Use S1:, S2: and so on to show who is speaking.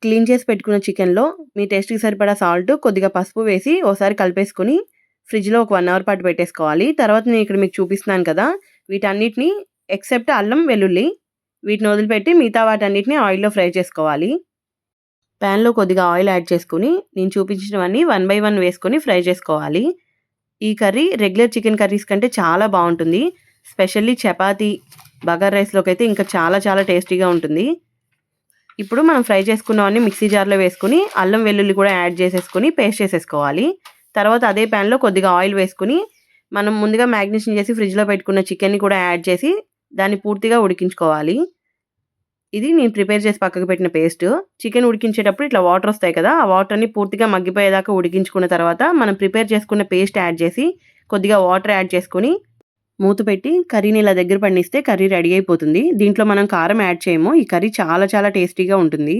S1: Clean చేసి పెట్టుకున్న చికెన్‌లో మీ టేస్ట్‌కి సరిపడా సాల్ట్, కొద్దిగా పసుపు వేసి ఓసారి కలిపేసుకొని ఫ్రిడ్జ్‌లో ఒక 1 అవర్ పాటు పెట్టేసుకోవాలి. తర్వాత నేను ఇక్కడ మీకు చూపిస్తున్నాను కదా! వీటన్నిటిని ఎక్సెప్ట్ అల్లం, వెల్లుల్లి వీటిని వదిలిపెట్టి మిగతా వాటన్నిటిని ఆయిల్‌లో ఫ్రై చేసుకోవాలి. ప్యాన్‌లో కొద్దిగా ఆయిల్ యాడ్ చేసుకొని నేను చూపించినవన్నీ 1 బై 1 వేసుకొని ఫ్రై చేసుకోవాలి. ఈ కర్రీ రెగ్యులర్ చికెన్ కర్రీస్ కంటే చాలా బావుంటుంది. స్పెషల్లీ చపాతీ, బగారా రైస్‌లోకైతే ఇంకా చాలా చాలా టేస్టీగా ఉంటుంది. ఇప్పుడు మనం ఫ్రై చేసుకున్నవన్నీ మిక్సీ జార్‌లో వేసుకొని అల్లం, వెల్లుల్లి కూడా యాడ్ చేసేసుకొని పేస్ట్ చేసేసుకోవాలి. తర్వాత అదే ప్యాన్‌లో కొద్దిగా ఆయిల్ వేసుకొని మనం ముందుగా మ్యాగ్నేషన్ చేసి ఫ్రిడ్జ్‌లో పెట్టుకున్న చికెన్‌ని కూడా యాడ్ చేసి దాన్ని పూర్తిగా ఉడికించుకోవాలి. ఇది నేను ప్రిపేర్ చేసి పక్కకు పెట్టిన పేస్ట్. చికెన్ ఉడికించేటప్పుడు ఇట్లా వాటర్ వస్తాయి కదా! ఆ వాటర్ అన్ని పూర్తిగా మగ్గిపోయేదాకా ఉడికించుకున్న తర్వాత మనం ప్రిపేర్ చేసుకున్న పేస్ట్ యాడ్ చేసి కొద్దిగా వాటర్ యాడ్ చేసుకొని మూత పెట్టి కర్రీని ఇలా దగ్గర పడనిస్తే కర్రీ రెడీ అయిపోతుంది. దీంట్లో మనం కారం యాడ్ చేయము. ఈ కర్రీ చాలా చాలా టేస్టీగా ఉంటుంది.